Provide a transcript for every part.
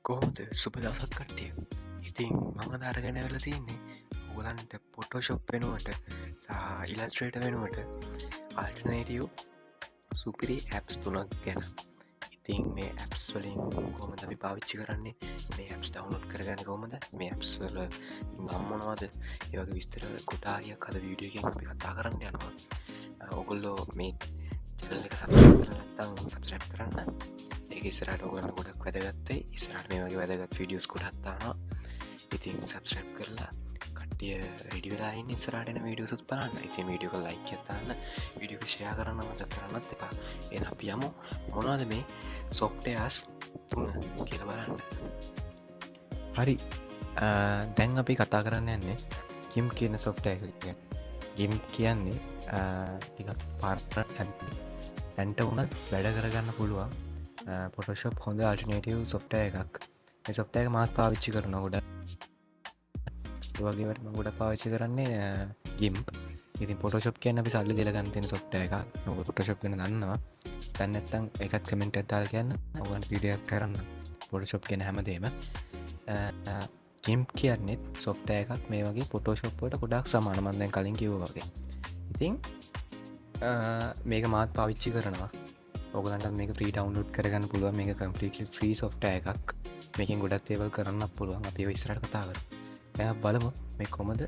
කොහොමද සුබ දවසක් කට්ටිය. ඉතින් මම දරගෙන වෙලා තියන්නේ ඔගලන්ට පොටෝශොප් වෙනුවට සහ ඉලස්ට්‍රේට වෙනුවට ආල්ටනේටියව් සුපිරි ඇප්ස් තුනක් ගැන. ඉතින් මේ ඇප්ස් වලින් කොහොමද අපි පාවිච්චි කරන්නේ, මේ ඇප්ස් ඩවුන්ලෝඩ් කරගන්න කොහොමද, මේ ඇප්ස් වල නම් මොනවද, ඒ වගේ විස්තර කොටාරියක් අද වීඩියෝ එකෙන් අපි කතා කරන්න යනවා. ඔගොල්ලෝ මේ චැනල් එක සබ්ස්ක්‍රයිබ් කරලා නැත්නම් සබ්ස්ක්‍රයිබ් කරන්න. ඒක ඉස්සරහට ඔයගොල්ලන්ට ගොඩක් වැදගත් වෙයි. ඉස්සරහට මේ වගේ වැදගත් වීඩියෝස් ගොඩක් දානවා. ඉතින් සබ්ස්ක්‍රයිබ් කරලා කට්ටිය රෙඩි වෙලා ඉන්න ඉස්සරහට එන වීඩියෝස් උත් බලන්න. ඉතින් වීඩියෝ එක ලයික් එකක් දාන්න, වීඩියෝ එක ෂෙයා කරන්න මතක කරන්නත් එපා. එහෙනම් අපි යමු මොනවද මේ සොෆ්ට්වෙයාර්ස් තුන කියලා බලන්න. හරි. දැන් අපි කතා කරන්න යන්නේ GIMP කියන සොෆ්ට්වෙයාර් එක ගැන. GIMP කියන්නේ ටිකක් පාර්ට්නර් ඇන්ට උනත් වැඩ කරගන්න පුළුවන් පොටෝෂොප් හොඳ ආල්ටර්නේටිව් සොෆ්ට්වෙයාර් එකක්. මේ සොෆ්ට්වෙයාර් එක මාත් පාවිච්චි කරනවා ගොඩක්. ඒ වගේම මම ගොඩක් පාවිච්චි කරන්නේ GIMP. ඉතින් පොටෝෂොප් කියන්නේ අපි සල්ලි දීලා ගන්න තියෙන සොෆ්ට්වෙයාර් එකක්. ඔයගොල්ලෝ පොටෝෂොප් ගැන දන්නවා. දැන් නැත්තම් ඒකත් කමෙන්ට් එකක් දාලා කියන්න. ඔයගොල්ලන්ට වීඩියෝ එකක් කරන්න. පොටෝෂොප් කියන හැමදේම. GIMP කියන්නේ සොෆ්ට්වෙයාර් එකක් මේ වගේ පොටෝෂොප් වලට ගොඩක් සමාන. මම දැන් කලින් කිව්වා වගේ. ඉතින් මේක මාත් පාවිච්චි කරනවා. ඔගලන්ට මේක ප්‍රී ඩවුන්ලෝඩ් කරගන්න පුළුවන්. මේක කම්ප්ලීට්ලි ෆ්‍රී සොෆ්ට්වෙයාර් එකක්. මේකෙන් ගොඩක් දේවල් කරන්නත් පුළුවන්. අපි ඒව ඉස්සරහට කතා කරමු. දැන් බලමු මේ කොහමද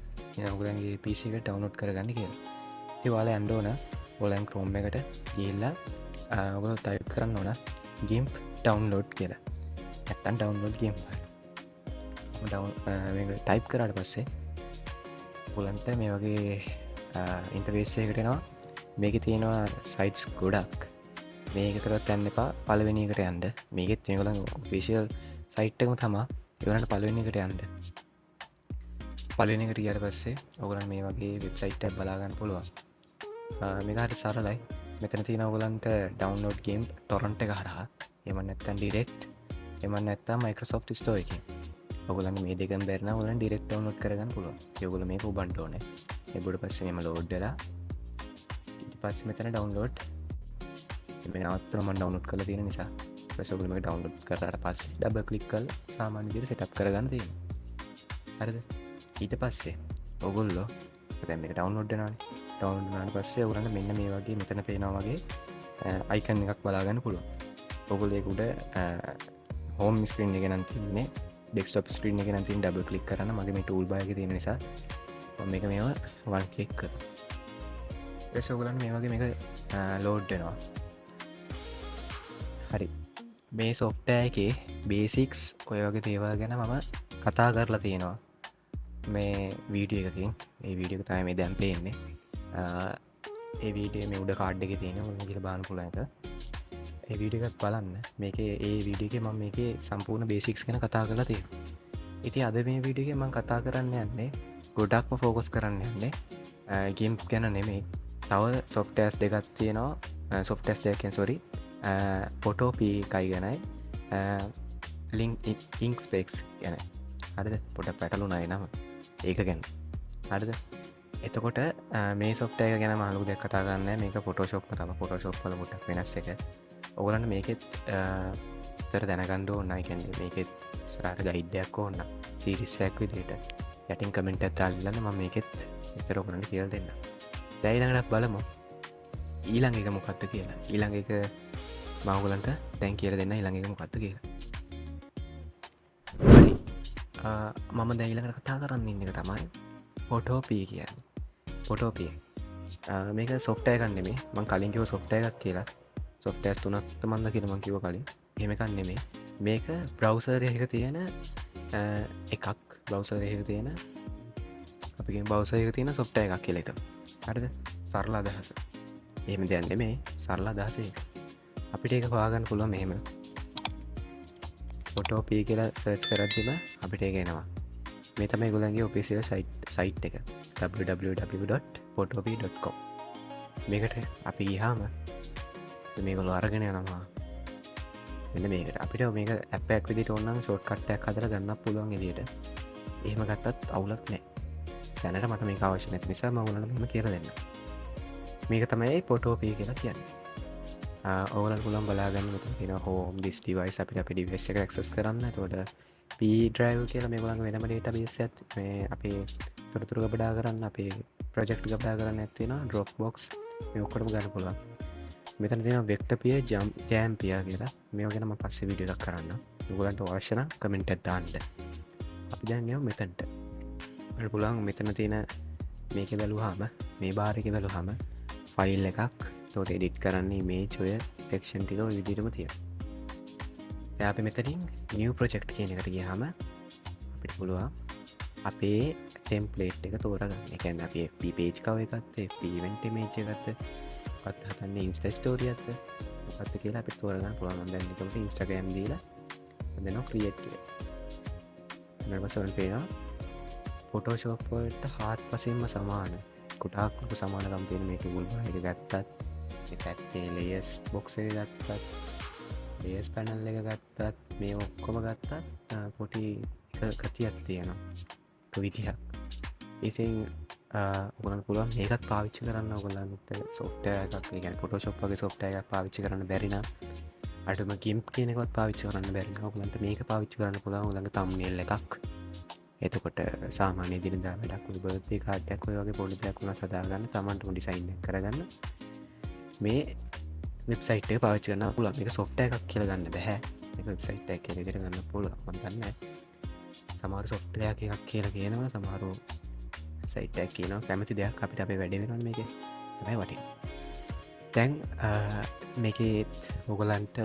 ඔයගලන්ගේ PC එකට ඩවුන්ලෝඩ් කරගන්නේ කියලා. ඉතින් ඔයාලා යන්න ඕන ඔයගලන් Chrome එකට ගිහිල්ලා ඔයගොල්ලෝ ටයිප් කරන්න ඕන GIMP download කියලා. නැත්තම් download GIMP. මේක ටයිප් කරාට පස්සේ ඔයගලන්ට මේ වගේ ඉන්ටර්ෆේස් එකකට එනවා. මේකේ තියෙනවා සයිට්ස් ගොඩක්. මේකටවත් යන්න එපා. පළවෙනි එකට යන්න. මේකෙත් මේගොල්ලන් ඔෆිෂියල් සයිට් එකම තමයි. ඒගොල්ලන්ට පළවෙනි එකට යන්න. පළවෙනි එකට ගියාට පස්සේ ඔයගොල්ලන් මේ වගේ වෙබ්සයිට් එකක් බලා ගන්න පුළුවන්. මේක හරි සරලයි. මෙතන තියෙන ඔයගොල්ලන්ට download GIMP torrent එක හරහා. එහෙම නැත්නම් direct. එහෙම නැත්නම් Microsoft Store එකෙන්. ඔයගොල්ලන් මේ දෙකෙන් බැරි නම් ඔයගොල්ලන් direct download කරගන්න පුළුවන්. ඒගොල්ලෝ මේක උබන්ට ඕනේ. ඒ බුඩ පස්සේ මෙම load වෙලා ඊට පස්සේ මෙතන download මේ අවස්ථාව මම ඩවුන්ලෝඩ් කරලා තියෙන නිසා ඊපස්සේ ඔයගොල්ලෝ මේක ඩවුන්ලෝඩ් කරාට පස්සේ ඩබල් ක්ලික් කරලා සාමාන්‍ය විදිහට සෙටප් කරගන්න තියෙනවා. හරිද? ඊට පස්සේ ඔයගොල්ලෝ දැන් මේක ඩවුන්ලෝඩ් වෙනවානේ. ඩවුන්ලෝඩ් වුණාට පස්සේ ඔයගොල්ලන්ට මෙන්න මේ වගේ මෙතන පේනවා වගේ අයිකන් එකක් බලා ගන්න පුළුවන්. ඔයගොල්ලෝ ඒක උඩ හෝම් ස්ක්‍රීන් එකේ නම් තියෙන්නේ ඩෙස්ක්ටොප් ස්ක්‍රීන් එකේ නම් තියෙන ඩබල් ක්ලික් කරන්න මගේ මේ ටූල් බාර් එකේ තියෙන නිසා මම මේක මේව වන් ක්ලික් කරනවා. ඊට ඔයගොල්ලන්ට මේ වගේ මේක ලෝඩ් වෙනවා. හරි. මේ සොෆ්ට්වෙයාර් එකේ බේසික්ස් ඔය වගේ දේවල් ගැන මම කතා කරලා තියෙනවා මේ වීඩියෝ එකකින්. මේ වීඩියෝ එක තමයි මේ දැන් පේන්නේ. ඒ වීඩියෝ මේ උඩ කාඩ් එකේ තියෙන ඔයගොල්ලෝ ගිහලා බලන්න පුළුවන් එක. ඒ වීඩියෝ එකත් බලන්න. මේකේ ඒ වීඩියෝ එකේ මම මේකේ සම්පූර්ණ බේසික්ස් ගැන කතා කරලා තියෙනවා. ඉතින් අද මේ වීඩියෝ එකේ මම කතා කරන්න යන්නේ ගොඩක්ම ફોකස් කරන්න යන්නේ GIMP ගැන නෙමෙයි. තව සොෆ්ට්වෙයාර්ස් දෙකක් තියෙනවා. සොෆ්ට්වෙයාර්ස් දෙකක් කියන්නේ සෝරි. ෆොටෝ P එකයි ගැනයි ලින්ක් ස්පෙක්ස් ගැන. හරිද? පොඩක් පැටලුණායි නම. ඒක ගැන. හරිද? එතකොට මේ සොෆ්ට්වෙයාර් එක ගැන මම අලුත් දෙයක් කතා කරන්නේ නැහැ. මේක ෆොටෝෂොප් එක තමයි. ෆොටෝෂොප් වල පොඩක් වෙනස් එක. ඔයගොල්ලන්ට මේකෙත් විස්තර දැනගන්න ඕන. ඒ කියන්නේ මේකෙත් ඉස්සරහට ගයිඩ් එකක් ඕන. සීරීස් එකක් විදිහට. යටින් කමෙන්ට් එකක් දාලා ඉන්න මම මේකෙත් විතර ඔයගොල්ලන්ට කියලා දෙන්නම්. දැන් ඊළඟට බලමු ඊළඟ එක මොකක්ද කියලා. ඊළඟ එක මම ඔයගලන්ට දැන් කියලා දෙන්න ඊළඟ එක මොකක්ද කියලා. හරි. මම දැන් ඊළඟට කතා කරන්න ඉන්න එක තමයි Photopea කියන්නේ. Photopea. මේක සොෆ්ට්වෙයාර් එකක් නෙමෙයි. මම කලින් කිව්ව සොෆ්ට්වෙයාර් එකක් කියලා. සොෆ්ට්වෙයාර් තුනක් තමන්ද කියලා මම කිව්වා කලින්. එහෙම එකක් නෙමෙයි. මේක බ්‍රවුසර් එකක තියෙන එකක්. බ්‍රවුසර් එකක තියෙන අපි කියන බ්‍රවුසර් එකක තියෙන සොෆ්ට්වෙයාර් එකක් කියලා හිතමු. හරිද? සරල අදහස. එහෙම දෙයක් නෙමෙයි. සරල අදහස ඒක. අපිට ඒක හොයාගන්න පුළුවන් මෙහෙම. Photopea කියලා සර්ච් කරද්දිම අපිට ඒක එනවා. මේ තමයි ඒගොල්ලන්ගේ ඔෆිෂියල් සයිට් එක. www.photopea.com. මේකට අපි ගියාම මේගොල්ලෝ අරගෙන යනවා. මෙන්න මේකට. අපිට මේක ඇප් එකක් විදිහට ඕන නම් ෂෝට්කට් එකක් හදලා ගන්නත් පුළුවන් එළියට. එහෙම ගත්තත් අවුලක් නැහැ. දැනට මට මේක අවශ්‍ය නැති නිසා මම ඔයාලට මෙහෙම කියලා දෙන්නම්. මේක තමයි Photopea කියලා කියන්නේ. ඕවලන් පුළන් බලාගන්න මෙතන තියෙන හෝම් ඩිස් ඩිවයිස් අපිට අපේ ඩිවයිස් එක ඇක්සස් කරන්න. එතකොට P-drive කියලා මේගොල්ලන්ගේ වෙනම database එකක් මේ අපේ තොරතුරු ගබඩා කරන්න අපේ ප්‍රොජෙක්ට් ගබඩා කරන්න තියෙනවා Dropbox මේ ඔක්කොටම ගන්න පුළුවන්. මෙතන තියෙනවා Vectorpia Jampia කියලා. මේවා ගැන මම පස්සේ වීඩියෝ එකක් කරන්න. ඔයගොල්ලන්ට අවශ්‍ය නම් කමෙන්ට් එකක් දාන්න. අපි දැන් යමු මෙතනට. අපිට පුළුවන් මෙතන තියෙන මේක බැලුවාම මේ බාර් එකේ බැලුවාම ෆයිල් එකක් ඒකට එඩිට් කරන්න ඉමේජ් ඔය සෙක්ෂන් ටික ඔය විදිහටම තියෙනවා. දැන් අපි මෙතනින් new project කියන එකට ගියාම අපිට පුළුවන් අපේ ටෙම්ප්ලේට් එක තෝරගන්න. ඒ කියන්නේ අපි FB page cover එකත් FB event image එකත් මොකක්ද හදන්නේ Insta story එකත් මොකක්ද කියලා අපිට තෝරගන්න පුළුවන්. මම දැන් නිකම්ම Instagram දීලා දෙනවා create කියලා. ඊට පස්සේ ඔන්න පේනවා Photoshop වලට හාත්පසින්ම සමාන කොටාක් ලොකු සමානකම් තියෙන මේ tool bar එක ගත්තත් මේ පැත්තේ layers box එක ගත්තත් layers panel එක ගත්තත් මේ ඔක්කොම ගත්තත් පොඩි ගතියක් තියෙනවා විදිහක්. ඉතින් ඔයගොල්ලන්ට පුළුවන් මේකත් පාවිච්චි කරන්න. ඔයගොල්ලන්ට software එකක් ඒ කියන්නේ Photoshop වගේ software එකක් පාවිච්චි කරන්න බැරි නම් අඩුම GIMP කියන එකවත් පාවිච්චි කරන්න බැරි නම් ඔයගොල්ලන්ට මේක පාවිච්චි කරන්න පුළුවන්. ඔයගොල්ලන්ගේ thumbnail එකක් එතකොට සාමාන්‍ය දිනදා වැඩක් ඔය බර්ත්ඩේ කාඩ් එකක් ඔය වගේ පොඩි දෙයක් වුණත් හදාගන්න තමන්ටම ඩිසයින් එකක් කරගන්න මේ වෙබ්සයිට් එක පාවිච්චි කරන්න පුළුවන්. මේක software එකක් කියලා ගන්න බෑ. මේක වෙබ්සයිට් එකක් කියලා විදිහට ගන්න පුළුවන්. මම දන්නේ සමහර software එකක් කියලා කියනවා සමහර වෙබ්සයිට් එකක් කියනවා කැමති දෙයක් අපිට අපේ වැඩේ වෙනවනේ මේකේ. තමයි වටින්නේ. දැන් මේකේ ඔයගලන්ට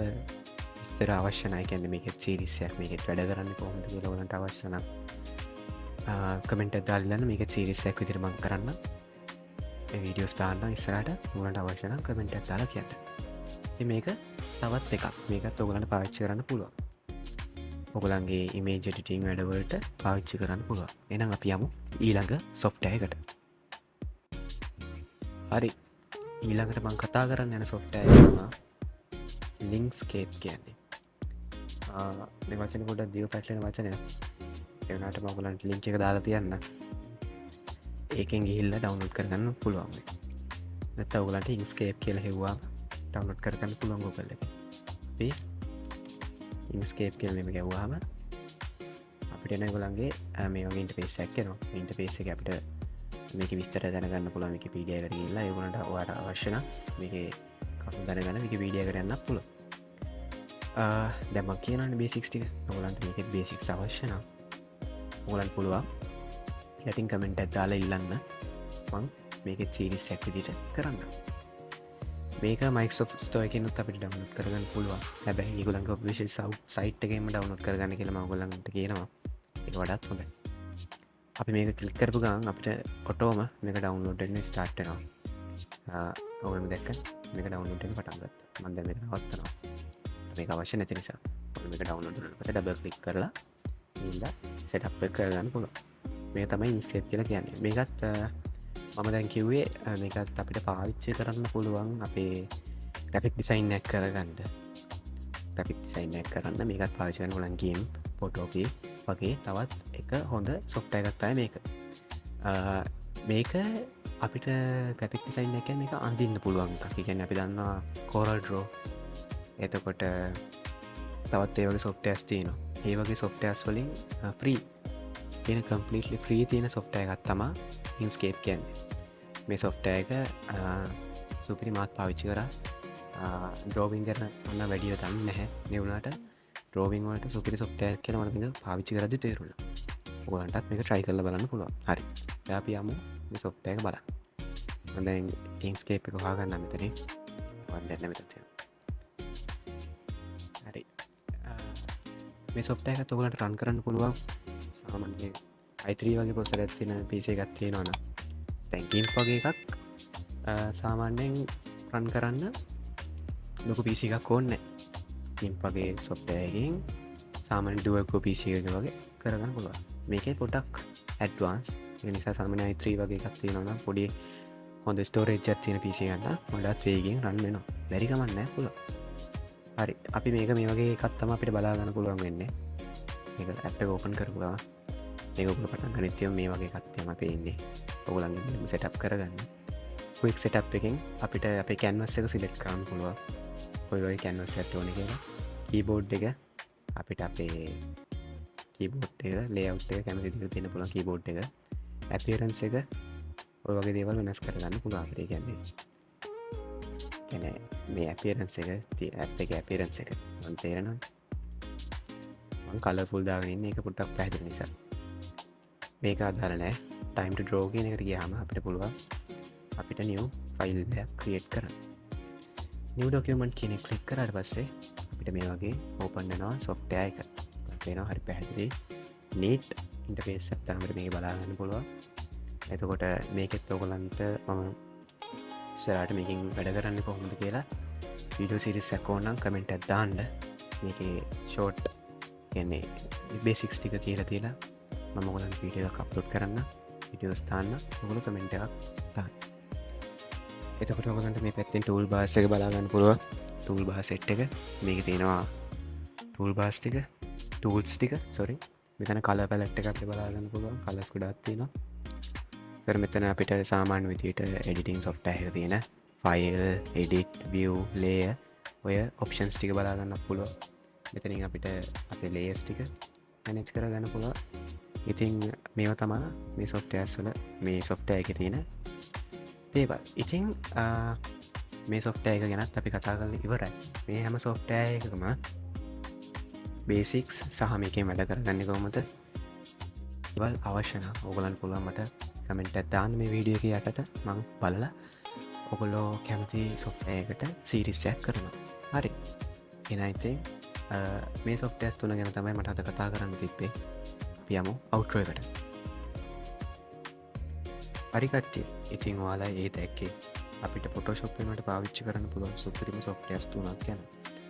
විස්තර අවශ්‍ය නැහැ. කියන්නේ මේකේ සීරීස් එකක් මේකෙත් වැඩ කරන්නේ කොහොමද කියලා ඔයගලන්ට අවශ්‍ය නම් කමෙන්ට් එකක් දාලා මේක සීරීස් එකක් විදිහට මම කරන්න. මේ වීඩියෝස් දාන්න ඉස්සරහට ඔයගලන්ට අවශ්‍ය නම් කමෙන්ට් එකක් දාලා කියන්න. ඉතින් මේක තවත් එකක්. මේකත් ඔයගලන්ට පාවිච්චි කරන්න පුළුවන්. ඔයගලන්ගේ ඉමේජ් එඩිටිං වැඩවලට පාවිච්චි කරන්න පුළුවන්. එහෙනම් අපි යමු ඊළඟ software එකට. හරි. ඊළඟට මම කතා කරන්න යන software එක තමයි Linkscape කියන්නේ. මේ වචනේ පොඩ්ඩක් දියු පැටලෙන වචනයක්. එවනට මගලන්ට ලිංක් එක දාලා තියන්න ඒකෙන් ගිහිල්ල ඩවුන්ලෝඩ් කරගන්න පුළුවන්. නැත්නම් ඔයගලන්ට Inkscape කියලා හෙව්වාම ඩවුන්ලෝඩ් කරගන්න පුළුවන් Google එකේ. අපි Inkscape කියලා මෙහෙම ගැව්වාම අපිට එන ඔයගලන්ගේ මේ වගේ ඉන්ටර්ෆේස් එකක් එනවා. මේ ඉන්ටර්ෆේස් එකේ අපිට මේකේ විස්තර දැනගන්න පුළුවන්. Wikipedia එකට ගිහිල්ලා ඒගොල්ලන්ට ඔයාලට අවශ්‍ය නම් මේකේ කරුණු දැනගන්න Wikipedia එකට යන්නත් පුළුවන්. දැන් මම කියනවානේ බේසික්ස් ටික. ඔයගලන්ට මේකේ බේසික්ස් අවශ්‍ය නම් ඔයගලන්ට පුළුවන් යටින් කමෙන්ට් එකක් දාලා ඉල්ලන්න මම මේකේ සීරීස් එකක් විදිහට කරන්න. මේක Microsoft Store එකෙන් උත් අපිට ඩවුන්ලෝඩ් කරගන්න පුළුවන්. හැබැයි ඒගොල්ලන්ගේ official site එකෙන්ම ඩවුන්ලෝඩ් කරගන්න කියලා මම ඔයගොල්ලන්ට කියනවා. ඒක වඩාත් හොඳයි. අපි මේක ක්ලික් කරපු ගමන් අපිට ඔටෝම මේක ඩවුන්ලෝඩ් වෙන්න ස්ටාර්ට් වෙනවා. ඔයගොල්ලෝ දැක්ක මේක ඩවුන්ලෝඩ් වෙන්න පටන් ගත්තා. මම දැන් මේක නවත්තනවා. මේක අවශ්‍ය නැති නිසා. ඔයගොල්ලෝ මේක ඩවුන්ලෝඩ් කරලා පස්සේ ඩබල් ක්ලික් කරලා ඉඳලා සෙටප් එක කරගන්න පුළුවන්. මේක තමයි Inkscape කියලා කියන්නේ. මේකත් මම දැන් කිව්වේ මේකත් අපිට පාවිච්චි කරන්න පුළුවන් අපේ graphic design එකක් කරගන්න. graphic design එකක් කරන්න මේකත් පාවිච්චි කරන්න පුළුවන් GIMP, Photopea වගේ තවත් එක හොඳ software එකක් තමයි මේක. මේක අපිට graphic design එක කියන්නේ මේක අඳින්න පුළුවන් එකක්. ඒ කියන්නේ අපි දන්නවා Corel Draw. එතකොට තවත් ඒ වගේ softwares තියෙනවා. ඒ වගේ softwares වලින් free තියෙන completely free තියෙන software එකක් තමයි Inkscape කියන්නේ. මේ software එක සුපිරි මාත් පාවිච්චි කරා. drawing කරන මම වැඩිව දන්නේ නැහැ. ඒ වුණාට drawing වලට සුපිරි software එකක් කියලා මම මේක පාවිච්චි කරද්දි තේරුණා. ඔයගලන්ටත් මේක try කරලා බලන්න පුළුවන්. හරි. දැන් අපි යමු මේ software එක බලන්න. මම දැන් Inkscape එක හොයාගන්න මෙතනින්. මම දැන් මෙතන තියෙනවා. හරි. මේ software එකත් ඔයගලන්ට run කරන්න පුළුවන්. සාමාන්‍යයෙන් i3 වගේ processor එකක් තියෙන PC එකක් තියෙනවා නම් දැන් GIMP වගේ එකක් සාමාන්‍යයෙන් run කරන්න ලොකු PC එකක් ඕනේ නැහැ. GIMP වගේ software එකකින් සාමාන්‍ය dual core PC එකක වගේ කරගන්න පුළුවන්. මේකේ පොඩක් advanced. ඒ නිසා සාමාන්‍ය i3 වගේ එකක් තියෙනවා නම් පොඩි හොඳ storage එකක් තියෙන PC එකක් නම් වඩාත් වේගයෙන් run වෙනවා. බැරි කමක් නැහැ පුළුවන්. හරි. අපි මේක මේ වගේ එකක් තමයි අපිට බලා ගන්න පුළුවන් වෙන්නේ. මේක app එක open කරපු ගමන් මේක ඔයගොල්ලෝ පටන් ගනිත් මේ වගේ එකක් තමයි පේන්නේ. ඔයගොල්ලන්ගේ setup කරගන්න. quick setup එකෙන් අපිට අපේ canvas එක select කරන්න පුළුවන්. කොයි කැන්වස් ඇත් ඕන කියලා කීබෝඩ් එක අපිට අපේ කීබෝඩ් එක ලේවුට් එක කැමති දිර තියෙන පුළන් කීබෝඩ් එක ඇපියරන්ස් එක ඔය වගේ දේවල් වෙනස් කරගන්න පුළුවන් අපිට කියන්නේ කැන මේ ඇපියරන්ස් එක ඇප් එක ඇපියරන්ස් එක මන් තේරෙනවා කලෆුල් දාගන්න එක පුටක් පැදිර නිසා මේක අදාරනෑ ටයිම්ට ඩ්‍රෝ කියන එකට ගයාම අපිට පුළුවන් අපිට නියව් ෆයිල් දෙයක් ක්‍රියට් කරන්න නිව ඩොකමන්ට් කියන කලික් කරට පස්සේ අපිට මේ වගේ ඕපන්නවා සොෆ්ටය එක පේන හරි පැහැදිලි නීට් ඉන්ටපේස් සත්තාමට මේ බලාගන්න පුළුවන් එතකොට මේකෙත් ඔකොලන්ට මම ඉස්සරට මේකින් වැඩ කරන්න කොහොමද කියලා වීඩියෝ සිරිස් සැකෝනම් කමෙන්ට් ඇත්දාන්ඩ මේක ෂෝට් කියන්නේ බේසික්ස් ටික කියලා තියලා මම ගොලන් වීඩියෝ කප්ලෝඩ් කරන්න විඩියෝ ස්ථාන්න ඔගොල කමෙන්ට් එකක් තාන්න එතකොට ඔගලන්ට මේ පැත්තෙන් ටූල් බාස් එක බලාගන්න පුළුව ටූල් බා සෙට් එක මේක තියෙනවා ටූල් බාස් ටික ටූල්ස් ටික සොරි මෙතන කල පැලට් එක අපේ බලාගන්න පුළුවන් කලස් ගොඩක් තියෙනවා කර මෙතන අපිට සාමාන්‍ය විදියට එඩිටිං සොෆ්ට් එක තියෙන ෆයිල් එඩිට් විය් ලේය ඔය ඔප්ෂන්ස් ටික බලාගන්න පුළුව මෙතනින් අපිට අපේ ලේස් ටික මැනෙජ් කරගන්න පුළුව ඉතින් මේවා තමා මේ සොෆ්ටෑස් වල මේ සොෆ්ටය එක තියෙන දේවල් ඉතිං මේ සොෆ්ටය එක ගැනත් අපි කතා කරල ඉවරයි මේ හැම සොෆ්ටය එකකම බේසික්ස් සහ මේකෙන් වැඩ කරගන්න කොමත වල් අවශ්‍යන ඔගලන් පුළුවන්මට කමෙන්ට ඇත්තාන්න මේ වීඩියෝ එක යටට මං බලලා ඔගොලෝ කැමති සොෆ්ටයකට සීරිස්සයක් කරනවා හරි එනයිතේ මේ සොෆ්ටස් තුන ගැන තමයි මට අද කතා කරන්න තිබ්බේ පියමු අවට්‍රෝයකට පරිකට්ටිය ඉතින් වාලා ඒ දැක්කේ අපිට පොටෝශොප්පීමට පාවිච්චි කරන්න පුළුවන් සුපරිම සොෆ්ටස් තුනක් ගැන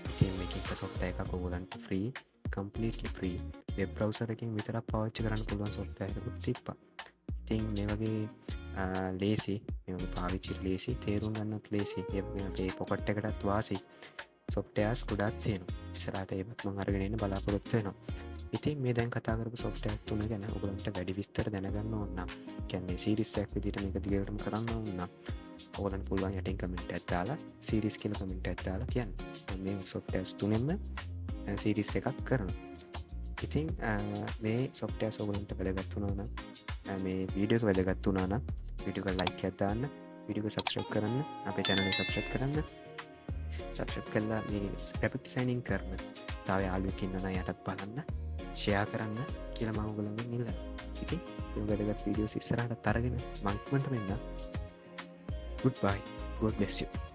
ඉතින් මේක සොෆ්ට එක කොගලන්ට ෆ්‍රී කම්පලිටලි ෆ්‍රී වෙබ් බ්‍රවසරකින් විතර පාවිච්චි කරන්න පුළුවන් සොෆ්ටයකුත් තිප්ප ඉතින් මේ වගේ ලේසි මෙ පාවිච්චි ලේසි තේරුම් ගන්නත් ලේසි ඒ පොකට් එකටත් වාසි සොෆ්ටයස් ගොඩත් තියෙන ඉස්සරට ඒත්ම අරගෙනන්න බලාපොරොත්වයනවා ඉතින් මේ දැන් කතාකරපු සොෆ්ටයක් තුන ගැන ඔගලන්ට වැඩි විස්තර දැනගන්න ඔන්න කැන්නේ සිරිස්සයක් විදිට මේක දිගටම කරන්න ඔන්න ඕලන් පුළුවන් යටින් කමෙන්ට ඇත්තාලා සිරිස් කියල කමෙන්ට ඇත්තාලා කියන්න මේ සොෆ්ටස් තුනෙන්ම සිරිස් එකක් කරන ඉතින් මේ සොෆ්ටය සෝගලන්ට වැදගත්තුනාන මේ වීඩියෝක වැදගත්තුනාන විඩියක ලයික් ඇත්දාන්න විඩියක සබස්්‍රප් කරන්න අප චැනල සබ්ෂප් කරන්න සබ්ෂප් කරලා මේ ප්‍රපික් සයිනින් කරන තාව යාලුවකින්නන යටත් බලන්න ෂයා කරන්න කියල මවගලන්න නිල්ල ඉති වැදගත් වීඩියෝ ඉස්සරහට තරගෙන මංක්මට වෙන්න Goodbye. God bless you.